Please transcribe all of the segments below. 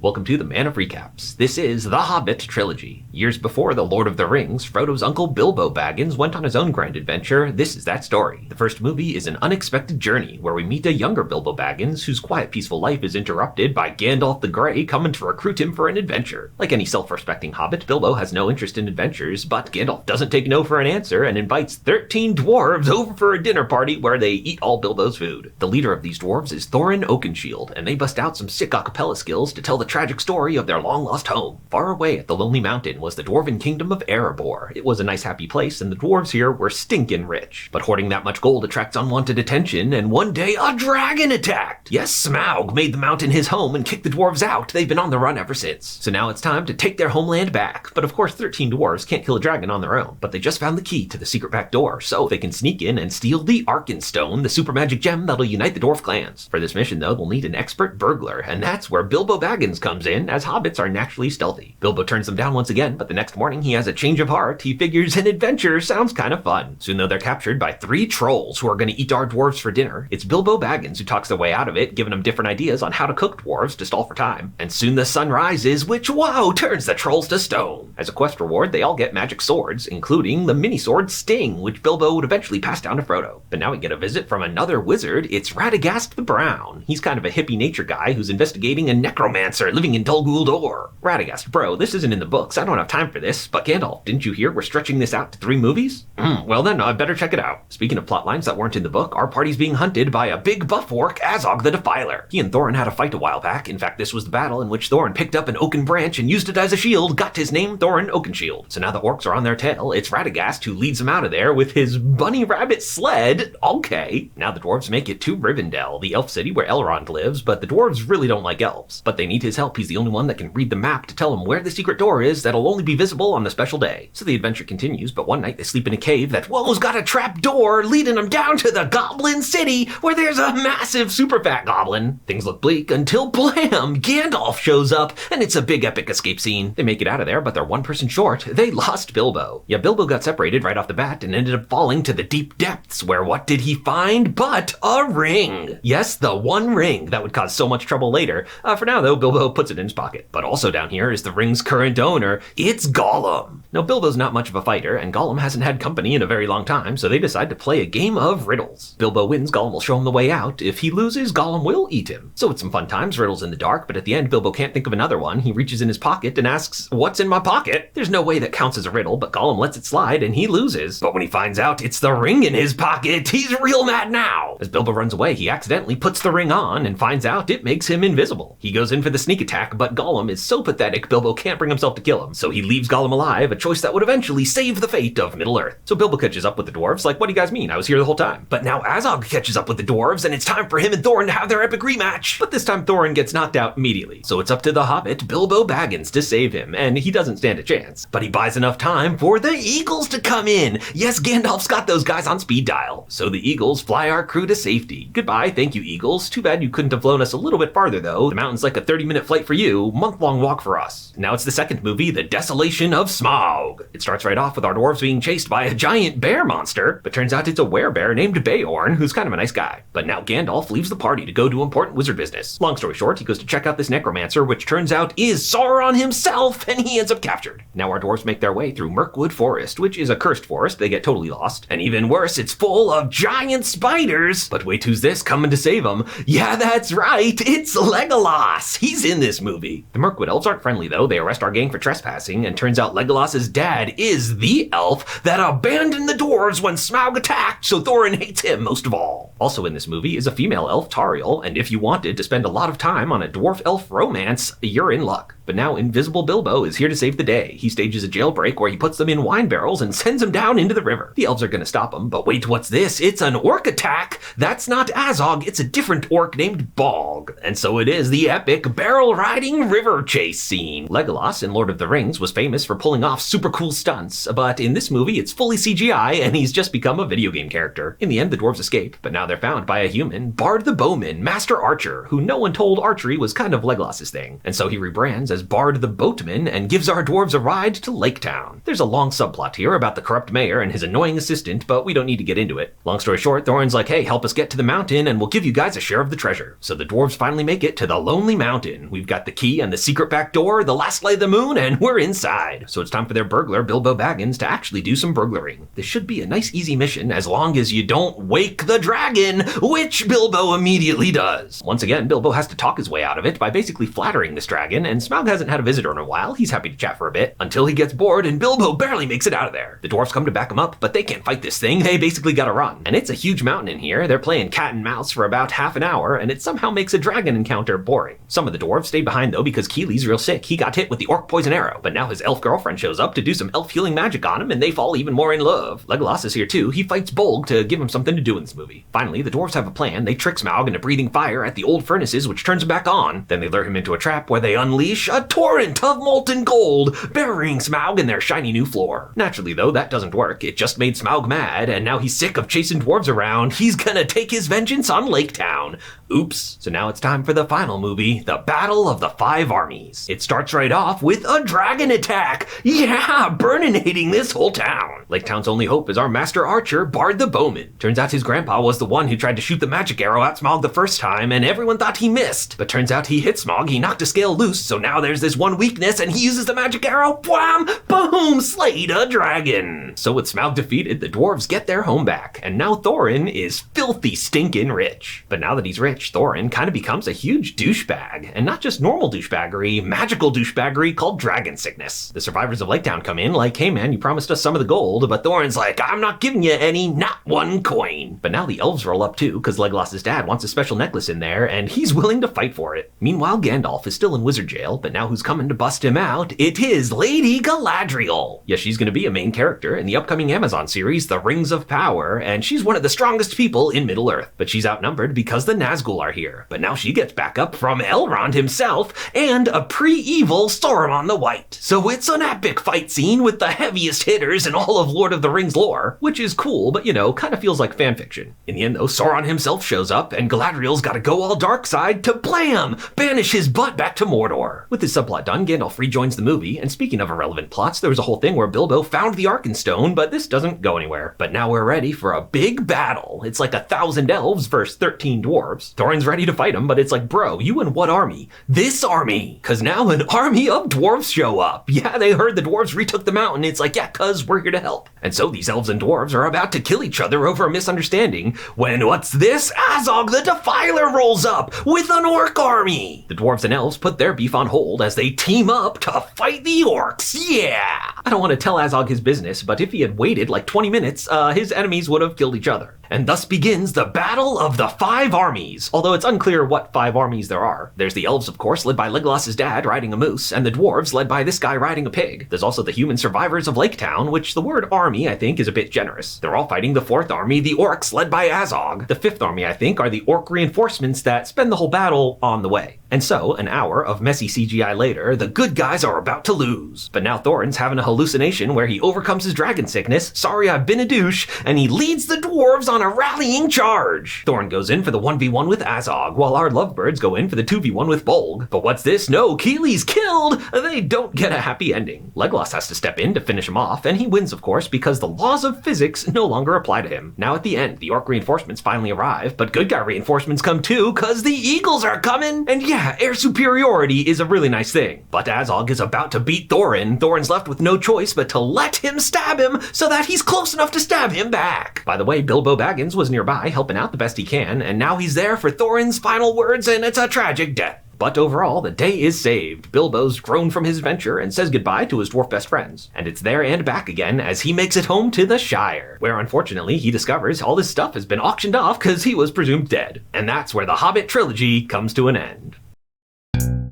Welcome to the Man of Recaps. This is The Hobbit Trilogy. Years before The Lord of the Rings, Frodo's uncle Bilbo Baggins went on his own grand adventure. This is that story. The first movie is an unexpected journey where we meet a younger Bilbo Baggins whose quiet, peaceful life is interrupted by Gandalf the Grey coming to recruit him for an adventure. Like any self-respecting hobbit, Bilbo has no interest in adventures, but Gandalf doesn't take no for an answer and invites 13 dwarves over for a dinner party where they eat all Bilbo's food. The leader of these dwarves is Thorin Oakenshield, and they bust out some sick a cappella skills to tell the tragic story of their long-lost home. Far away at the Lonely Mountain was the dwarven kingdom of Erebor. It was a nice happy place, and the dwarves here were stinkin' rich. But hoarding that much gold attracts unwanted attention, and one day a dragon attacked! Yes, Smaug made the mountain his home and kicked the dwarves out. They've been on the run ever since. So now it's time to take their homeland back. But of course 13 dwarves can't kill a dragon on their own, but they just found the key to the secret back door, so they can sneak in and steal the Arkenstone, the super magic gem that'll unite the dwarf clans. For this mission though, they'll need an expert burglar, and that's where Bilbo Baggins comes in, as hobbits are naturally stealthy. Bilbo turns them down once again, but the next morning he has a change of heart. He figures an adventure sounds kind of fun. Soon though, they're captured by 3 trolls who are going to eat our dwarves for dinner. It's Bilbo Baggins who talks their way out of it, giving them different ideas on how to cook dwarves to stall for time. And soon the sun rises, which, wow, turns the trolls to stone. As a quest reward, they all get magic swords, including the mini sword Sting, which Bilbo would eventually pass down to Frodo. But now we get a visit from another wizard. It's Radagast the Brown. He's kind of a hippie nature guy who's investigating a necromancer living in Dol Guldur. Radagast, bro, this isn't in the books. I don't have time for this. But Gandalf, didn't you hear we're stretching this out to 3 movies? Well then, I better check it out. Speaking of plot lines that weren't in the book, our party's being hunted by a big buff orc, Azog the Defiler. He and Thorin had a fight a while back. In fact, this was the battle in which Thorin picked up an oaken branch and used it as a shield, got his name Thorin Oakenshield. So now the orcs are on their tail. It's Radagast who leads them out of there with his bunny rabbit sled. Okay. Now the dwarves make it to Rivendell, the elf city where Elrond lives, but the dwarves really don't like elves. But they need his help. He's the only one that can read the map to tell them where the secret door is that'll only be visible on the special day. So the adventure continues, but one night they sleep in a cave that, whoa's got a trap door leading them down to the Goblin City where there's a massive super fat goblin. Things look bleak until blam! Gandalf shows up and it's a big epic escape scene. They make it out of there, but they're one person short. They lost Bilbo. Yeah, Bilbo got separated right off the bat and ended up falling to the deep depths where what did he find but a ring? Yes, the one ring that would cause so much trouble later. For now though, Bilbo puts it in his pocket. But also down here is the ring's current owner. It's Gollum. Now Bilbo's not much of a fighter and Gollum hasn't had company in a very long time, so they decide to play a game of riddles. Bilbo wins, Gollum will show him the way out. If he loses, Gollum will eat him. So it's some fun times, riddles in the dark, but at the end Bilbo can't think of another one. He reaches in his pocket and asks, "What's in my pocket?" There's no way that counts as a riddle, but Gollum lets it slide and he loses. But when he finds out it's the ring in his pocket, he's real mad now. As Bilbo runs away, he accidentally puts the ring on and finds out it makes him invisible. He goes in for the sneak attack, but Gollum is so pathetic Bilbo can't bring himself to kill him, so he leaves Gollum alive, a choice that would eventually save the fate of Middle-earth. So Bilbo catches up with the dwarves, like, what do you guys mean? I was here the whole time. But now Azog catches up with the dwarves, and it's time for him and Thorin to have their epic rematch. But this time Thorin gets knocked out immediately. So it's up to the Hobbit, Bilbo Baggins, to save him, and he doesn't stand a chance. But he buys enough time for the Eagles to come in. Yes, Gandalf's got those guys on speed dial. So the Eagles fly our crew to safety. Goodbye, thank you, Eagles. Too bad you couldn't have flown us a little bit farther, though. The mountain's like a 30-minute flight for you, month-long walk for us. Now it's the second movie, The Desolation of Smaug. It starts right off with our dwarves being chased by a giant bear monster, but turns out it's a werebear named Beorn, who's kind of a nice guy. But now Gandalf leaves the party to go do important wizard business. Long story short, he goes to check out this necromancer, which turns out is Sauron himself, and he ends up captured. Now our dwarves make their way through Mirkwood Forest, which is a cursed forest. They get totally lost. And even worse, it's full of giant spiders. But wait, who's this coming to save them? Yeah, that's right, it's Legolas. He's in this movie. The Mirkwood elves aren't friendly though. They arrest our gang for trespassing, and turns out Legolas's dad is the elf that abandoned the dwarves when Smaug attacked, so Thorin hates him most of all. Also in this movie is a female elf, Tauriel, and if you wanted to spend a lot of time on a dwarf elf romance, you're in luck. But now Invisible Bilbo is here to save the day. He stages a jailbreak where he puts them in wine barrels and sends them down into the river. The elves are gonna stop him, but wait, what's this? It's an orc attack! That's not Azog, it's a different orc named Bog. And so it is the epic barrel-riding river chase scene. Legolas in Lord of the Rings was famous for pulling off super cool stunts, but in this movie it's fully CGI and he's just become a video game character. In the end, the dwarves escape, but now they're found by a human, Bard the Bowman, Master Archer, who no one told archery was kind of Legolas's thing. And so he rebrands as Bard the Boatman and gives our dwarves a ride to Lake Town. There's a long subplot here about the corrupt mayor and his annoying assistant, but we don't need to get into it. Long story short, Thorin's like, hey, help us get to the mountain and we'll give you guys a share of the treasure. So the dwarves finally make it to the Lonely Mountain. We've got the key and the secret back door, the last light of the moon, and we're inside. So it's time for their burglar, Bilbo Baggins, to actually do some burglaring. This should be a nice easy mission as long as you don't wake the dragon, which Bilbo immediately does. Once again, Bilbo has to talk his way out of it by basically flattering this dragon, and Smaug hasn't had a visitor in a while. He's happy to chat for a bit until he gets bored and Bilbo barely makes it out of there. The dwarves come to back him up, but they can't fight this thing. They basically gotta run. And it's a huge mountain in here. They're playing cat and mouse for about half an hour, and it somehow makes a dragon encounter boring. Some of the dwarves stayed behind though because Keely's real sick. He got hit with the orc poison arrow, but now his elf girlfriend shows up to do some elf healing magic on him, and they fall even more in love. Legolas is here too. He fights Bolg to give him something to do in this movie. Finally, the dwarves have a plan. They trick Smaug into breathing fire at the old furnaces, which turns him back on. Then they lure him into a trap where they unleash a torrent of molten gold, burying Smaug in their shiny new floor. Naturally though, that doesn't work. It just made Smaug mad, and now he's sick of chasing dwarves around. He's gonna take his vengeance on Lake Town. Oops. So now it's time for the final movie, the Battle of the Five Armies. It starts right off with a dragon attack. Yeah, burninating this whole town. Lake Town's only hope is our master archer, Bard the Bowman. Turns out his grandpa was the one who tried to shoot the magic arrow at Smaug the first time, and everyone thought he missed. But turns out he hit Smaug, he knocked a scale loose, so now there's this one weakness, and he uses the magic arrow, wham, boom, slayed a dragon. So with Smaug defeated, the dwarves get their home back, and now Thorin is filthy stinkin' rich. But now that he's rich, Thorin kind of becomes a huge douchebag, and not just normal douchebaggery, magical douchebaggery called dragon sickness. The survivors of Lake Town come in like, hey man, you promised us some of the gold, but Thorin's like, I'm not giving you any, not one coin. But now the elves roll up too, because Legolas's dad wants a special necklace in there, and he's willing to fight for it. Meanwhile, Gandalf is still in wizard jail, but now who's coming to bust him out? It is Lady Galadriel. Yes, she's going to be a main character in the upcoming Amazon series, The Rings of Power, and she's one of the strongest people in Middle-earth. But she's outnumbered because the Nazgul are here. But now she gets backup from Elrond himself and a pre-evil Sauron the White. So it's an epic fight scene with the heaviest hitters in all of Lord of the Rings lore, which is cool, but you know, kind of feels like fanfiction. In the end though, Sauron himself shows up, and Galadriel's gotta go all dark side to blam! Banish his butt back to Mordor. With his subplot done, Gandalf rejoins the movie, and speaking of irrelevant plots, there was a whole thing where Bilbo found the Arkenstone, but this doesn't go anywhere. But now we're ready for a big battle. It's like 1,000 elves versus 13 dwarves. Thorin's ready to fight him, but it's like, bro, you in what army? This army! Cause now an army of dwarves show up. Yeah, they heard the dwarves retook the mountain. It's like, yeah, cuz we're here to help. And so these elves and dwarves are about to kill each other over a misunderstanding when, what's this? Azog the Defiler rolls up with an orc army! The dwarves and elves put their beef on hold as they team up to fight the orcs. Yeah! I don't want to tell Azog his business, but if he had waited like 20 minutes, his enemies would have killed each other. And thus begins the Battle of the Five Armies, although it's unclear what 5 armies there are. There's the elves, of course, led by Legolas's dad riding a moose, and the dwarves led by this guy riding a pig. There's also the human survivors of Lake Town, which the word army, I think, is a bit generous. They're all fighting the 4th army, the orcs, led by Azog. The 5th army, I think, are the orc reinforcements that spend the whole battle on the way. And so, an hour of messy CGI later, the good guys are about to lose. But now Thorin's having a hallucination where he overcomes his dragon sickness, sorry I've been a douche, and he leads the dwarves on a rallying charge. Thorin goes in for the 1v1 with Azog, while our lovebirds go in for the 2v1 with Bolg. But what's this? No, Keely's killed! They don't get a happy ending. Legolas has to step in to finish him off, and he wins of course because the laws of physics no longer apply to him. Now at the end, the orc reinforcements finally arrive, but good guy reinforcements come too, cause the eagles are coming! And yeah, air superiority is a really nice thing. But Azog is about to beat Thorin. Thorin's left with no choice but to let him stab him so that he's close enough to stab him back. By the way, Bilbo Baggins was nearby helping out the best he can, and now he's there for Thorin's final words, and it's a tragic death. But overall, the day is saved. Bilbo's grown from his venture and says goodbye to his dwarf best friends. And it's there and back again as he makes it home to the Shire, where unfortunately he discovers all this stuff has been auctioned off because he was presumed dead. And that's where the Hobbit trilogy comes to an end.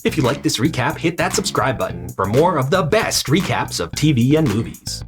If you like this recap, hit that subscribe button for more of the best recaps of TV and movies.